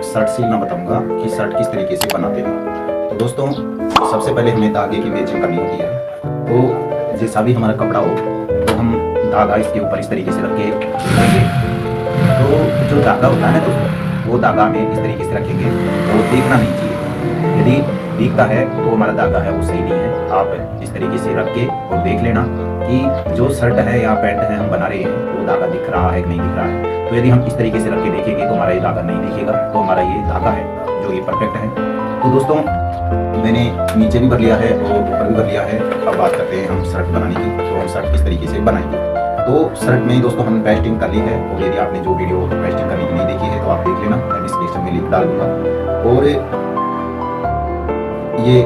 Shirt सिलना बताऊंगा कि शर्ट किस तरीके से बनाते हैं। तो दोस्तों सबसे पहले हमें धागे की मैचिंग करनी होती है। तो जैसा भी हमारा कपड़ा हो तो हम धागा इसके ऊपर इस तरीके से रख के देखेंगे। तो जो धागा होता है दोस्तों, वो धागा हमें इस तरीके से रखेंगे, वो देखना नहीं चाहिए। यदि दिखता है तो हमारा धागा है वो सही नहीं है। आप इस तरीके से रख के और देख लेना कि जो शर्ट है या पैंट है हम बना रहे हैं वो धागा दिख रहा है कि नहीं दिख रहा है। तो यदि हम इस तरीके से रख के देखेंगे तो हमारा ये धागा नहीं दिखेगा, तो हमारा ये धागा है जो ये परफेक्ट है। तो दोस्तों मैंने नीचे भी भर लिया है और ऊपर भी भर लिया है। अब बात करते हैं हम शर्ट बनाने की। तो हम शर्ट किस तरीके से बनाएंगे। तो शर्ट में दोस्तों हमने पेस्टिंग कर ली है, और यदि आपने जो वीडियो पेस्टिंग करने की नहीं देखी है तो आप देख लेना, मैं डिस्क्रिप्शन में लिंक डाल दूंगा। और ये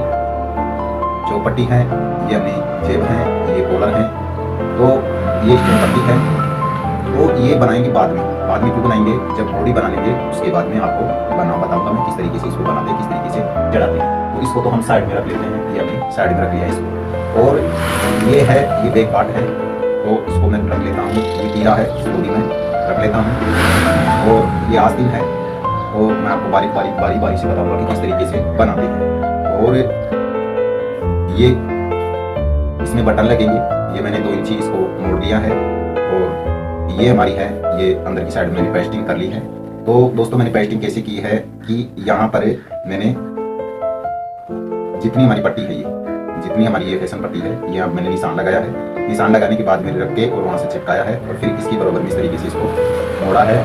जो पट्टी है ये अपनी जेब है, ये कॉलर है, तो ये जो पट्टी है वो ये बनाएंगे बाद में क्यों बनाएंगे, जब बॉडी बना लेंगे उसके बाद में आपको बना बताऊंगा मैं किस तरीके से इसको बनाते हैं, किस तरीके से चढ़ाते हैं। तो इसको तो हम साइड में रख लेते हैं, ये अपनी साइड में रख लिया इसको। और ये है, ये बैक पार्ट है, तो इसको मैं रख लेता हूँ। ये तीरा है, इसको भी मैं रख लेता हूँ। और ये आस्तीन है, और मैं आपको बारी से बताऊंगा कि किस तरीके से बनाते हैं। और ये इसमें बटन लगेंगे, ये मैंने 2 इंची इसको मोड़ दिया है। और ये हमारी है, ये अंदर की साइड में मैंने पेस्टिंग कर ली है। तो दोस्तों मैंने पेस्टिंग कैसे की है कि यहाँ पर मैंने जितनी हमारी पट्टी है, ये जितनी हमारी ये फैशन पट्टी है, ये अब मैंने निशान लगाया है। निशान लगाने के बाद मैंने रख के और वहाँ से चिपकाया है, और फिर इसकी बराबर में इस तरीके से इसको मोड़ा है।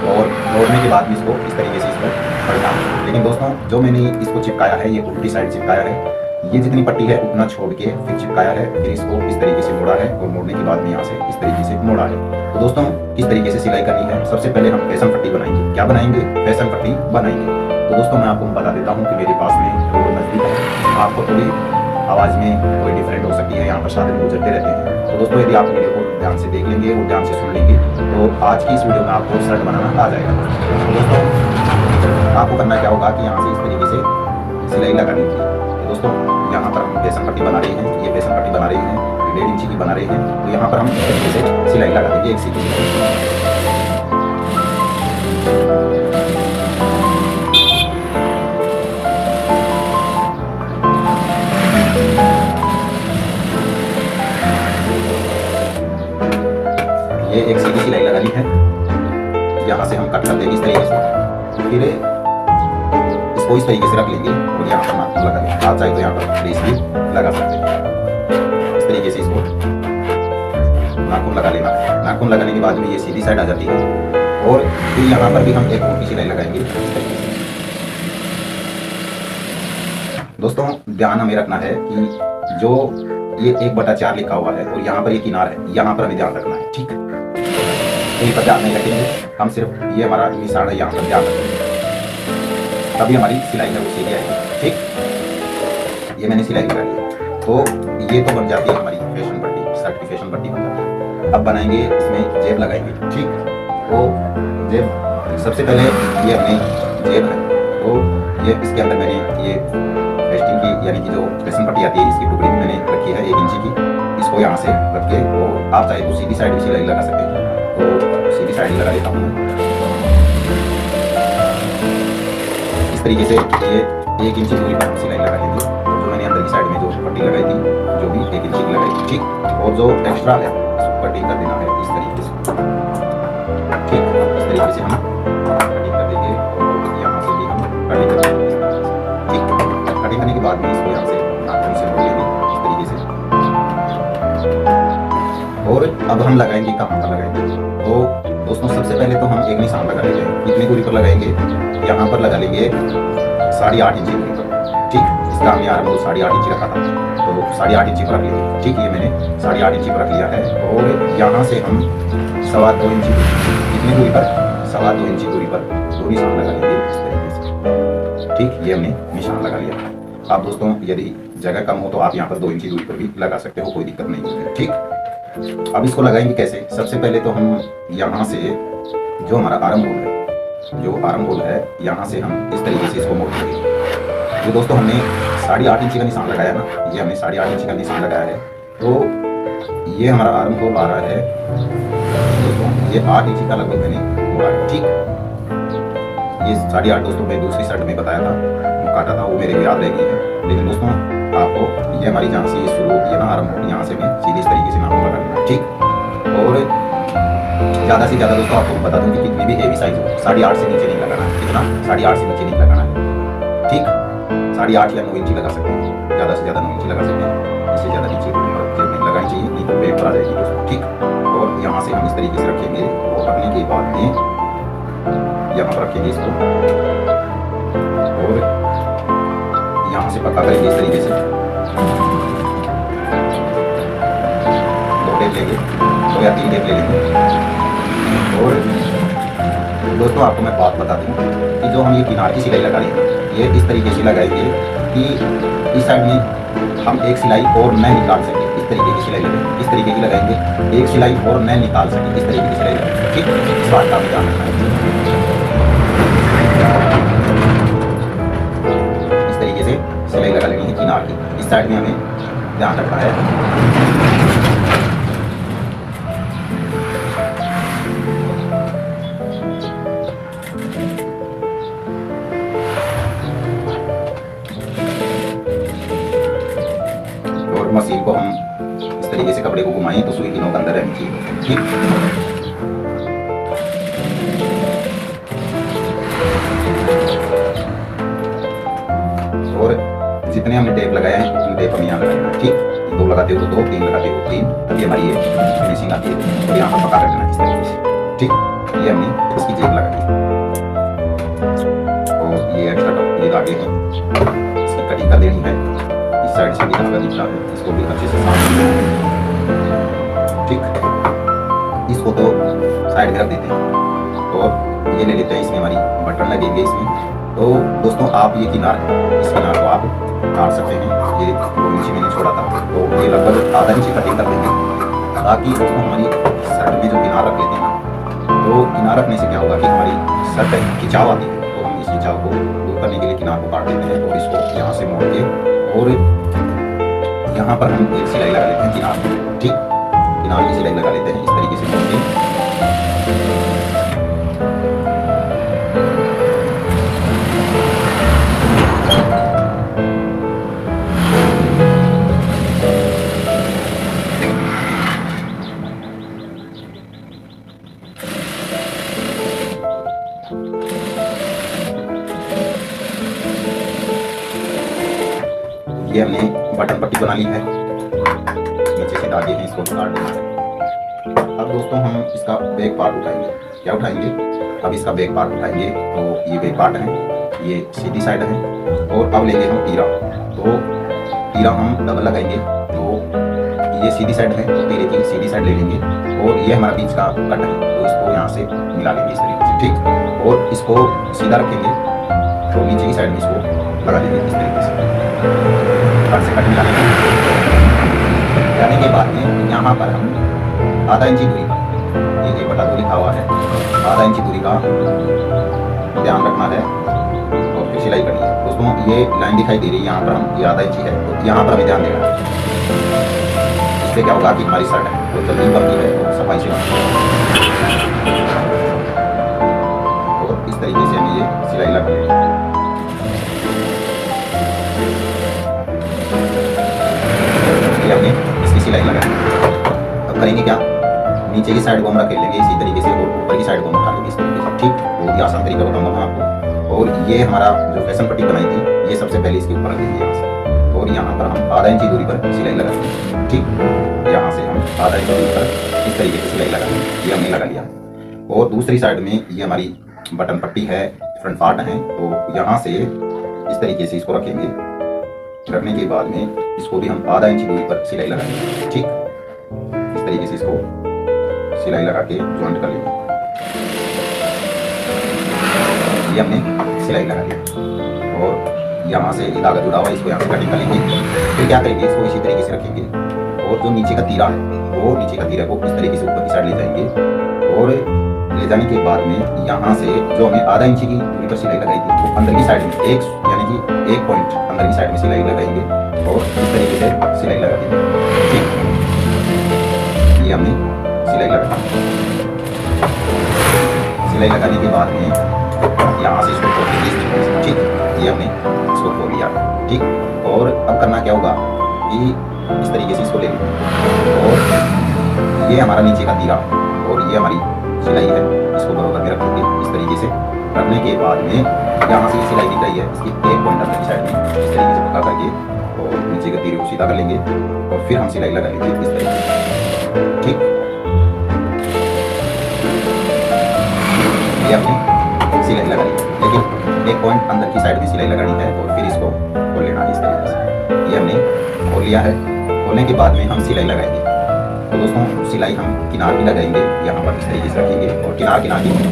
और मोड़ने के बाद में इसको इस तरीके से इसको पढ़ना है। लेकिन दोस्तों जो मैंने इसको चिपकाया है, ये उल्टी साइड चिपकाया है। ये जितनी पट्टी है उतना छोड़ के फिर चिपकाया है, फिर इसको इस तरीके से मोड़ा है, और मोड़ने के बाद में यहाँ से इस तरीके से मोड़ा है। तो दोस्तों किस तरीके से सिलाई करनी है, सबसे पहले हम फैशन पट्टी बनाएंगे। क्या बनाएंगे? फैशन पट्टी बनाएंगे। तो दोस्तों मैं आपको बता देता हूँ कि मेरे पास में रोड नज़दीक है, आपको थोड़ी आवाज़ में कोई डिफरेंट हो सकती है, यहाँ पर साधन गुजरते रहते हैं। तो दोस्तों यदि आप वीडियो को ध्यान से देख लेंगे और ध्यान से सुन लेंगे तो आज की इस वीडियो में आपको शर्ट बनाना आ जाएगा। तो दोस्तों आपको करना क्या होगा कि यहाँ से इस तरीके से सिलाई लगानी है। तो दोस्तों यहाँ पर हम फैशन पट्टी बना रहे हैं, ये फैशन पट्टी बना रहे हैं, 1.5 इंची की बना रहे हैं। तो यहाँ पर हम इस तरीके से सिलाई लगा देंगे, एक सीधी ये एक सीधी सिलाई लगानी है। यहाँ से हम कट कर देंगे इस तरीके से, फिर इसको इस तरीके से रख लेंगे और यहाँ पर नाखून लगा लेंगे। आप चाहे तो यहाँ पर लेस भी लगा सकते हैं। इस तरीके से इसको नाखून लगा लेना। नाखून लगाने के बाद में ये सीधी साइड आ जाती है, और फिर यहाँ पर भी हम एक मोटी सिलाई लगाएंगे इस तरीके से। दोस्तों ध्यान हमें रखना है कि जो ये 1/4 लिखा हुआ है और यहाँ पर ये किनार है, यहाँ पर हमें ध्यान रखना है, ठीक है। कहीं पर ध्यान नहीं रखेंगे, हम सिर्फ ये हमारा निशान है यहाँ पर ध्यान रखेंगे, तभी हमारी सिलाई है वो सीधी आएगी, ठीक। ये मैंने सिलाई लगा ली, तो ये तो बन जाती है हमारी फैशन पट्टी, शर्ट की फैशन पट्टी बन जाती है। अब बनाएंगे, इसमें जेब लगाएंगे, ठीक। तो जेब सबसे पहले ये अपनी जेब है, तो ये इसके अंदर मैंने ये पेस्टिंग की यानी कि जो फैशन पट्टी आती है इसकी टुकड़ी भी मैंने रखी है 1 इंची की। इसको यहाँ से रख के, और आप चाहे तो सीधी साइड भी सिलाई लगा सकते हैं, तो सीधी साइड लगा लेता हूँ मैं। इस तरीके से ये 1 इंची दूरी पर हम सिलाई लगा लेंगे। और जो मैंने अंदर की साइड में जो पट्टी लगाई थी, जो भी 1 इंची की लगाई थी, ठीक। और जो एक्स्ट्रा है इसको कटिंग कर देना है इस तरीके से, ठीक। इस तरीके से हम कटिंग कर देंगे, और यहाँ से भी हम कटिंग कर देंगे इस तरीके से, ठीक। कटिंग करने के बाद में इसको यहाँ से नाखून से मोड़ लेंगे इस तरीके से। और अब हम लगाएंगे, कहाँ पर लगाएंगे? तो दोस्तों सबसे पहले तो हम एक निशान लगा लेते हैं। कितनी दूरी पर लगाएंगे? यहाँ पर लगा लेंगे 8.5 इंची दूरी पर, ठीक। इसका हमने आरंभ 8.5 इंची रखा था, तो 8.5 इंची पर रख लेंगे, ठीक। ये मैंने 8.5 इंची पर रख लिया है। और यहाँ से हम 2.25 इंची, कितनी दूरी पर? 2.25 इंची दूरी पर 2 निशान लगा लेंगे इस तरीके से, ठीक। ये हमने निशान लगा लिया। आप दोस्तों यदि जगह कम हो तो आप यहाँ पर 2 इंची दूरी पर भी लगा सकते हो, कोई दिक्कत नहीं है, ठीक। अब इसको लगाएंगे कैसे? सबसे पहले तो हम यहाँ से जो हमारा आर्म होल है, यहाँ से हम इस तरीके से इसको मोड़ देंगे। ये दोस्तों हमने 8.5 इंची का निशान लगाया ना, ये हमने 8.5 इंची का निशान लगाया है। तो ये हमारा आर्म होल आ रहा है दोस्तों, ये 8 इंची का लगभग मैंने मोड़ा है, ठीक। ये 8.5 दोस्तों मैं दूसरी शर्ट में बताया था, वो काटा था, वो मेरे को याद रह गई है। लेकिन दोस्तों आपको ये हमारी जहाँ से शुरू होती है ना आरम्भ, यहाँ से मैं सीधे इस तरीके से नाप लगा लूँगा, ठीक। और ज़्यादा से ज़्यादा दोस्तों आपको बता दूँ कि कितनी भी हेवी साइज हो 8.5 से नीचे नहीं लगाना है। कितना? 8.5 से नीचे नहीं लगाना है, ठीक। 8.5 या 9 इंची लगा सकते हैं, ज़्यादा से ज़्यादा 9 इंची लगा सकते हैं। इससे ज़्यादा नीचे नहीं लगानी चाहिए, नहीं तो बेक पर आ जाएगी दोस्तों, ठीक। और यहाँ से हम इस तरीके से रखेंगे, और रखने के बाद में यहाँ पर रखेंगे इसको, और यहाँ से पक्का करेंगे इस तरीके से। 2 टेप लेंगे, 2 या 3 टेप ले लेंगे। और दोस्तों आपको मैं बात बता दूँ कि जो हम ये किनार की सिलाई लगा रहे हैं, ये इस तरीके से लगाएंगे कि इस साइड में हम एक सिलाई और न निकाल सकें, इस तरीके की सिलाई लगाएंगे, इस तरीके की लगाएंगे, एक सिलाई और न निकाल सकें, इस तरीके की सिलाई लगाएंगे, ठीक। इस बात का ध्यान रखना है। इस तरीके से सिलाई लगा लेनी है किनार की, इस साइड में हमें ध्यान रखना है। और मशीन को हम इस तरीके से कपड़े को घुमाएं तो सुई की नोक अंदर रहनी चाहिए, ठीक। और जितने हमने टेप लगाए हैं उतने टेप हम यहाँ लगाएंगे, ठीक। 2 लगाते हो तो 2, 3 लगाते हो 3, तभी हमारी ये फिनिशिंग आती है। और यहाँ पर पका कर देना इस तरीके से, ठीक। ये हमने इसकी जेब लगा दी, और ये एक्स्ट्रा ये धागे हैं, इसकी कटिंग कर देनी है। इस साइड से भी धागा दिख रहा है, इसको भी अच्छे से साफ, ठीक। इसको तो साइड में रख देते हैं, और ये ले लेते हैं, इसमें हमारी बटन लगेंगे इसमें। तो दोस्तों आप ये किनार है, इस किनार को आप काट सकते हैं। ये 2 इंच मैंने छोड़ा था, तो ये लगभग आधा इंच कटिंग कर देंगे, ताकि दोस्तों हमारी शर्ट में जो किनार रख लेते हैं ना, तो किनार रखने से क्या होगा कि हमारी शर्ट खिंचाव आती है, तो हम इस खिंचाव को दूर करने के लिए किनार को काट देते हैं, और इसको यहाँ से मोड़ के और यहाँ पर हम एक सिलाई लगा लेते हैं किनार, ठीक। किनार की सिलाई लगा लेते हैं इस तरीके से मोड़ के। ये हमने बटन पट्टी बना ली है, नीचे से धागे हैं, इसको काट देना है। अब दोस्तों हम इसका बैक पार्ट उठाएंगे। क्या उठाएंगे? अब इसका बैक पार्ट उठाएंगे, तो ये बैक पार्ट है, ये सीधी साइड है। और अब लेंगे हम तीरा, तो तीरा हम डबल लगाएंगे, तो ये सीधी साइड है, तो तीरे की सीधी साइड ले लेंगे। और ये हमारा बीच का कट है, तो इसको यहाँ से मिला लेंगे इस तरीके से, ठीक। और इसको सीधा रखेंगे, तो नीचे की साइड में इसको लगा देंगे इस तरीके से, कट से कट मिला लेंगे। लगाने के बाद में यहाँ पर हम आधा इंची दूरी का, ये बटा दूरी लिखा हुआ है, आधा इंची दूरी का ध्यान रखना है, और फिर सिलाई करनी है। दोस्तों ये लाइन दिखाई दे रही है, यहाँ पर हम ये आधा इंची है, तो यहाँ पर हमें ध्यान देना है। इससे क्या होगा कि हमारी शर्ट है वो जल्दी बनती है, तो सफाई से बनती है। और इस तरीके से हमें ये सिलाई लगा लेनी है। हमने इसकी सिलाई लगाई। अब करेंगे क्या? नीचे की साइड को हम रख लेंगे इसी तरीके से, और ऊपर की साइड को हम उठा लेंगे इस तरीके से, ठीक। बहुत ही आसान तरीका बताऊंगा मैं आपको। और ये हमारा जो फैशन पट्टी बनाई थी, ये सबसे पहले इसके ऊपर रख देंगे यहाँ से, और यहाँ पर हम आधा इंची दूरी पर सिलाई लगाएंगे, ठीक। यहाँ से हम आधा इंची दूरी पर इस तरीके से सिलाई लगाएंगे, ये हमने लगा लिया। और दूसरी साइड में ये हमारी बटन पट्टी है, फ्रंट पार्ट है, तो यहाँ से इस तरीके से इसको रखेंगे। रखने के बाद में इसको भी हम आधा इंची दूरी पर सिलाई लगाएंगे, ठीक। इस तरीके से इसको सिलाई लगा के जॉइंट कर लेंगे। ये हमने सिलाई लगा लिया, और यहाँ से धागा जुड़ा हुआ है, इसको यहाँ से कटिंग कर लेंगे। फिर क्या करेंगे? इसको इसी तरीके से रखेंगे, और जो नीचे का तीरा है, वो नीचे का तीरा को इस तरीके से ऊपर की साइड ले जाएंगे। और ले जाने के बाद में यहाँ से जो हमने आधा इंची की दूरी पर सिलाई लगाई थी, वो अंदर की साइड में एक, यानी कि 1 पॉइंट अंदर की साइड में सिलाई लगाएंगे, और इस तरीके से सिलाई लगा देंगे, ठीक। ये हमने सिलाई लगा, सिलाई लगाने के बाद में यहाँ से ठीक। और अब करना क्या होगा कि इस तरीके से इसको ले लेंगे और ये हमारा नीचे का तीरा और ये हमारी सिलाई है, इसको बराबर में रखेंगे इस तरीके से। रखने के बाद में यहाँ से सिलाई दिख रही है, इसकी एक पॉइंट अंदर की साइड में इस तरीके से पका करके और नीचे के तीरे को सीधा कर लेंगे और फिर हम सिलाई लगा लेंगे इस तरीके से, ठीक। ये हमने सिलाई लगा ली, लेकिन एक पॉइंट अंदर की साइड में सिलाई लगानी है और फिर इसको खोल लेना है इस तरीके से। ये हमने खोल लिया है। खोलने के बाद में हम सिलाई लगाएंगे। तो दोस्तों सिलाई हम किनार की लगाएंगे, यहाँ पर इस तरीके से रखेंगे और किनार की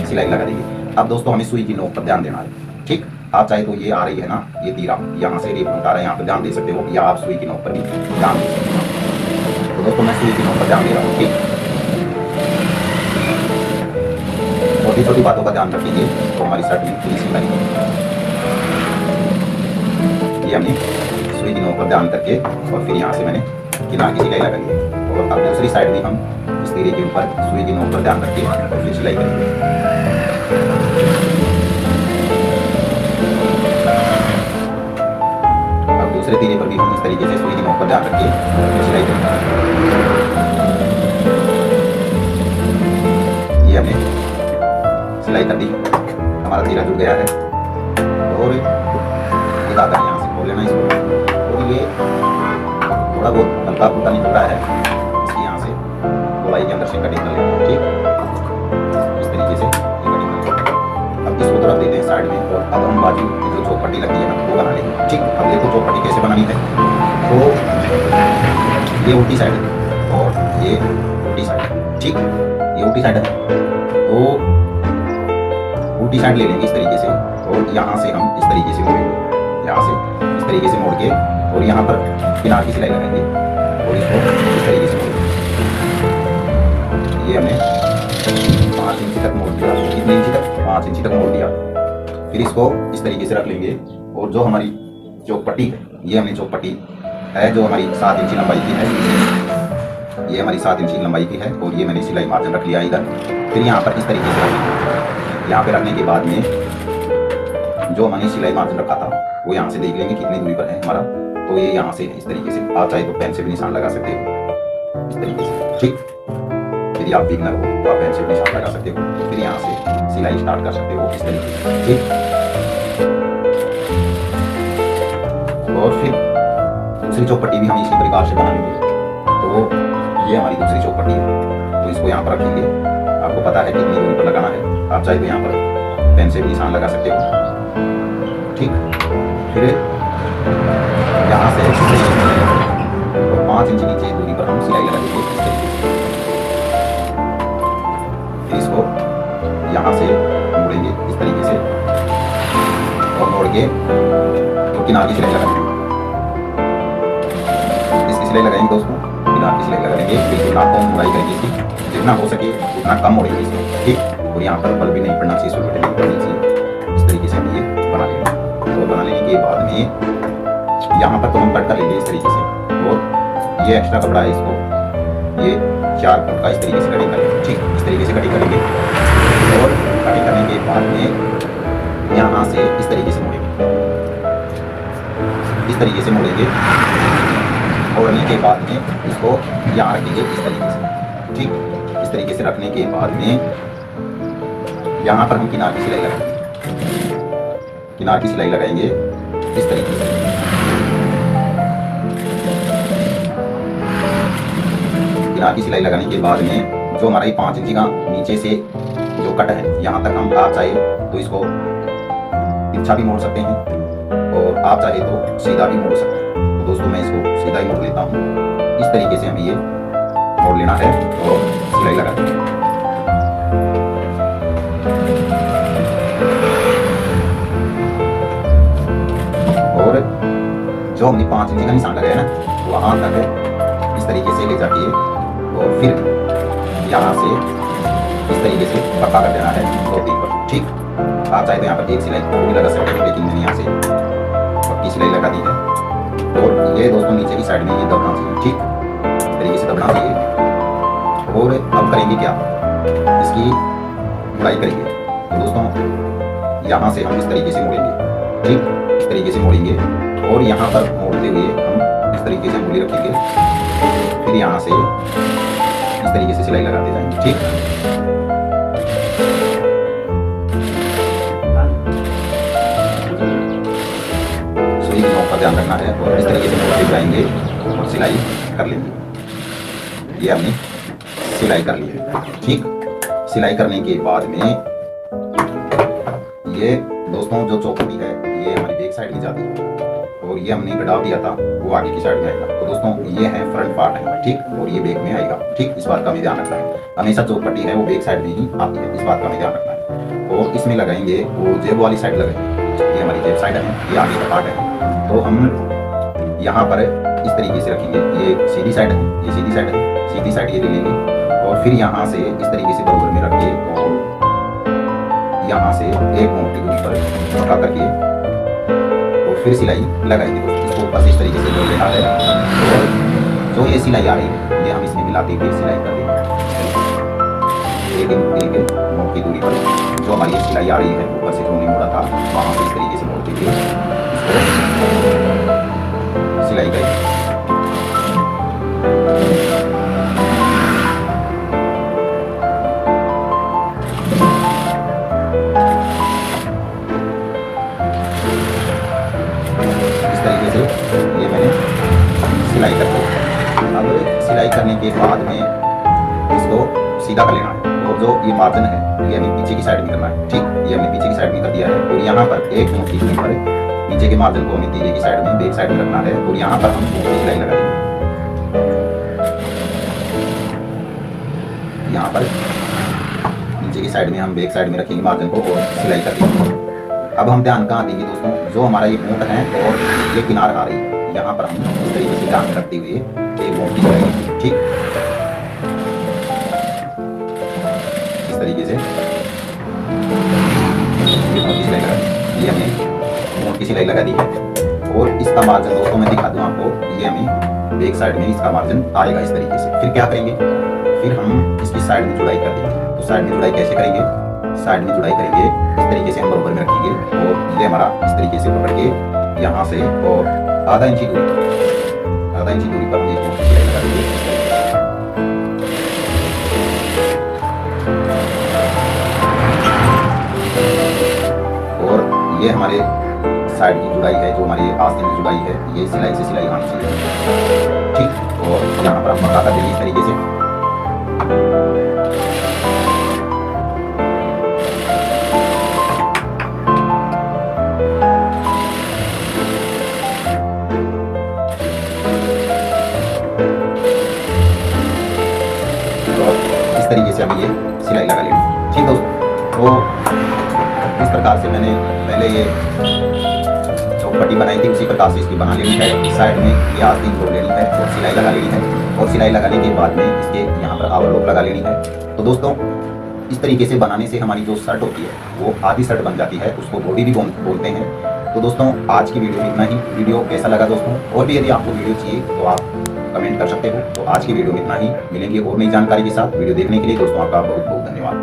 सिलाई लगा देंगे। अब दोस्तों हमें सुई की नोक पर ध्यान देना है, ठीक। आप चाहे तो ये आ रही है ना, ये तीरा यहाँ से रेप उठा रहा है, यहाँ पर ध्यान दे सकते हो, या आप सुई की नोक पर भी ध्यान दे सकते हो। तो दोस्तों मैं सुई की नोक पर ध्यान दे रहा हूँ, ठीक। छोटी छोटी बातों का ध्यान रखेंगे तो हमारी शर्ट में पूरी सिलाई। ये हमने सुई की नोक पर ध्यान करके और फिर यहाँ से मैंने किनार की सिलाई लगाई है और अब दूसरी साइड भी हम इस तीरे के ऊपर सुई की नोक पर ध्यान रखके और फिर सिलाई करेंगे। अब दूसरे तीरे पर भी हम इस तरीके से सुई की नोक पर ध्यान रखके और फिर सिलाई करेंगे। ये हमने सिलाई कर दी, हमारा तीरा जुड़ गया है और ये दागा यहाँ से खोल लेना इसको और ये थोड़ा बहुत हल्का फुल्का निकल रहा है, इसकी यहाँ से गोलाई के अंदर से कटिंग कर लेंगे, ठीक। इस तरीके से ये कटिंग कर लेंगे। अब इसको तरफ देते हैं साइड में और अब हम बाजू की जो चौपट्टी लगती है ना वो बना लेंगे, ठीक। अब देखो चौपट्टी कैसे बनानी है। तो ये उल्टी साइड है और ये उल्टी साइड, ठीक। ये उल्टी साइड है तो उल्टी साइड ले लेंगे इस तरीके से और यहाँ से हम इस तरीके से मोड़ेंगे, यहाँ से इस तरीके से मोड़ के और यहाँ पर किनार की सिलाई लगाएंगे और इसको इस तरीके से मोड़ेंगे। ये हमने 5 इंच तक मोड़ दिया, कितने इंच तक, 5 इंच तक मोड़ दिया। फिर इसको इस तरीके से रख लेंगे और जो हमारी चौपट्टी है, ये हमने चौपट्टी है जो हमारी 7 इंच लंबाई की है, ये हमारी 7 इंच लंबाई की है और ये मैंने सिलाई मार्जिन रख लिया इधर। फिर यहाँ पर इस तरीके से यहाँ पे रखने के बाद में जो मैंने सिलाई मार्जिन रखा था वो यहाँ से देख लेंगे कितनी दूरी पर है हमारा। तो ये यहाँ से इस तरीके से, आप चाहे तो पेन से भी निशान लगा सकते हो इस तरीके से, ठीक। यदि आप बिगनर हो तो आप पेन से भी निशान लगा सकते हो। फिर यहाँ से सिलाई स्टार्ट कर सकते हो इस तरीके से, ठीक। और फिर दूसरी चौपट्टी भी हम इसी प्रकार से बना लेंगे। तो ये हमारी दूसरी चौपट्टी है तो इसको यहाँ पर रखेंगे। आपको पता है कितनी दूरी पर लगाना है, आप चाहे तो यहाँ पर पेन से भी निशान लगा सकते हो, ठीक। फिर यहाँ से 5 इंच नीचे दूरी पर हम सिलाई लगा देंगे इस तरीके से। फिर इसको यहाँ से मोड़ेंगे इस तरीके से और मोड़ के तो किनार की सिलाई लगा देंगे। इसकी सिलाई लगाएंगे दोस्तों, किनार की सिलाई लगा देंगे, बिल्कुल नाप को मोड़ाई करेंगे इसकी, जितना हो सके उतना कम मोड़ेंगे इसको, ठीक। और यहाँ पर बल भी नहीं पड़ना चाहिए, सुलगटे नहीं पड़नी चाहिए। इस तरीके से हम ये बना लेंगे और बना लेने के बाद में यहाँ पर तो हम कट कर लेंगे इस तरीके से और ये एक्स्ट्रा कपड़ा है इसको ये 4 फुट का इस तरीके से कटिंग करेंगे, ठीक। इस तरीके से कटिंग करेंगे और कटिंग करने के बाद में यहाँ से इस तरीके से मोड़ेंगे, इस तरीके से मोड़ेंगे। मोड़ने के बाद में इसको यहाँ रखेंगे इस तरीके से, ठीक। इस तरीके से रखने के बाद में यहाँ पर हम किनार की सिलाई लगाएंगे, किनार की सिलाई लगाएंगे इस तरीके से। किनार की सिलाई लगाने के बाद में जो हमारा 5 इंच का नीचे से जो कट है यहाँ तक हम, आप चाहे तो इसको तिरछा भी मोड़ सकते हैं और आप चाहे तो सीधा भी मोड़ सकते हैं। तो दोस्तों मैं इसको सीधा ही मोड़ लेता हूँ। इस तरीके से हमें ये मोड़ लेना है और सिलाई लगा देंगे। और जो हमने 5 इंच का निशान लगाया ना वहाँ तक इस तरीके से ले जाके और फिर यहाँ से इस तरीके से पक्का कर देना है 2-3 पर, ठीक। आप चाहे तो यहाँ पर एक सिलाई और भी लगा सकते हैं, लेकिन मैंने यहाँ से पक्की सिलाई लगा दी है। और ये दोस्तों नीचे की साइड में ये दबना चाहिए, ठीक। इस तरीके से दबना चाहिए। और अब करेंगे क्या, इसकी गुड़ाई करेंगे। तो दोस्तों यहाँ से हम इस तरीके से मोड़ेंगे ठीक, इस तरीके से मोड़ेंगे और यहाँ पर मोड़ते हुए हम इस तरीके से मूली रखेंगे, फिर यहाँ से इस तरीके से सिलाई लगाते जाएंगे। ठीक, सुई की नोक का ध्यान रखना है और इस तरीके से मोड़ते जाएंगे और सिलाई कर लेंगे। ये हमने सिलाई कर ली है। ठीक, सिलाई करने के बाद में ये दोस्तों जो चौकड़ी है ये हमारी बैक साइड में जाती है और ये हमने गडाव दिया था वो आगे की साइड में आएगा। तो दोस्तों ये है फ्रंट पार्ट है, ठीक, और ये बैक में आएगा। ठीक, इस बात का हमें ध्यान रखना है। हमेशा चौकड़ी है वो बैक साइड में ही आती है, इस बात का हमें ध्यान रखना है। और इसमें लगाएंगे वो जेब वाली साइड लगाएंगे, ये हमारी जेब साइड है, ये आगे का पार्ट है। तो हम यहाँ पर इस तरीके से रखेंगे, ये सीधी साइड है, ये सीधी साइड है, सीधी साइड ये ले लेंगे और फिर यहाँ से इस तरीके से बराबर में रख के और यहाँ से एक मोटी दूरी पर उठा करके और फिर सिलाई लगाएंगे। इसको ऊपर से इस तरीके से जोड़ लेना है और जो ये सिलाई आ रही है ये हम इसमें मिलाते हुए सिलाई कर देंगे। एक मोटी दूरी पर जो हमारी ये सिलाई आ रही है ऊपर से जो हमने मोड़ा था वहाँ से इस तरीके से मोड़ते हुए इसको सिलाई करेंगे। ये मैंने सिलाई कर दी। अब सिलाई करने के बाद में इसको सीधा कर लेना है और जो ये मार्जिन है ये हमें पीछे की साइड में करना है। ठीक, ये हमने पीछे की साइड में कर दिया है और यहाँ पर एक मोटी दूरी पर नीचे के मार्जिन को हमें तीजे की साइड में बैक साइड में रखना है और यहाँ पर हम मोटी सिलाई लगा देंगे। यहाँ पर नीचे की साइड में हम बैक साइड में रखेंगे मार्जिन को और सिलाई कर देंगे। अब हम ध्यान कहाँ देंगे दोस्तों, जो हमारा ये मोट है और ये किनार आ रही है यहाँ पर हम इस तरीके से ध्यान रखते हुए एक मोटी लगाएंगे। ठीक, इस तरीके से ये मोटी सिलाई लगा दी, ये हमने मोटी सिलाई लगा दी है और इसका मार्जिन दोस्तों मैं दिखा दूँ आपको, ये हमें बैक साइड में इसका मार्जिन आएगा इस तरीके से। फिर क्या करेंगे, फिर हम इसकी साइड में जुड़ाई कर देंगे। तो साइड में जुड़ाई कैसे करेंगे, साइड में जुड़ाई करेंगे इस तरीके से हम बराबर में रखेंगे और ये हमारा इस तरीके से पकड़ के यहाँ से और आधा इंची दूरी पर हम एक मोटी सिलाई लगा देंगे। और ये हमारे साइड की जुड़ाई है, जो हमारी आस्तीन की जुड़ाई है, ये सिलाई से सिलाई आनी चाहिए। ठीक, और यहाँ पर हम पका कर देंगे इस तरीके से। इस तरीके से हमें ये सिलाई लगा लेंगे। ठीक दोस्तों, तो इस प्रकार से मैंने पहले ये चौपट्टी बनाई थी उसी प्रकार से इसकी बना लेनी है। साइड में ये आस्तीन जोड़ लेनी है और सिलाई लगा लेनी है और सिलाई लगाने के बाद में इसके यहाँ पर आवरलोक लगा लेनी है। तो दोस्तों इस तरीके से बनाने से हमारी जो शर्ट होती है वो आधी शर्ट बन जाती है, उसको बॉडी भी बोलते हैं। तो दोस्तों आज की वीडियो में इतना ही। वीडियो कैसा लगा दोस्तों, और भी यदि आपको वीडियो चाहिए तो आप कमेंट कर सकते हो। तो आज की वीडियो में इतना ही, मिलेंगे और नई जानकारी के साथ। वीडियो देखने के लिए दोस्तों आपका बहुत बहुत धन्यवाद।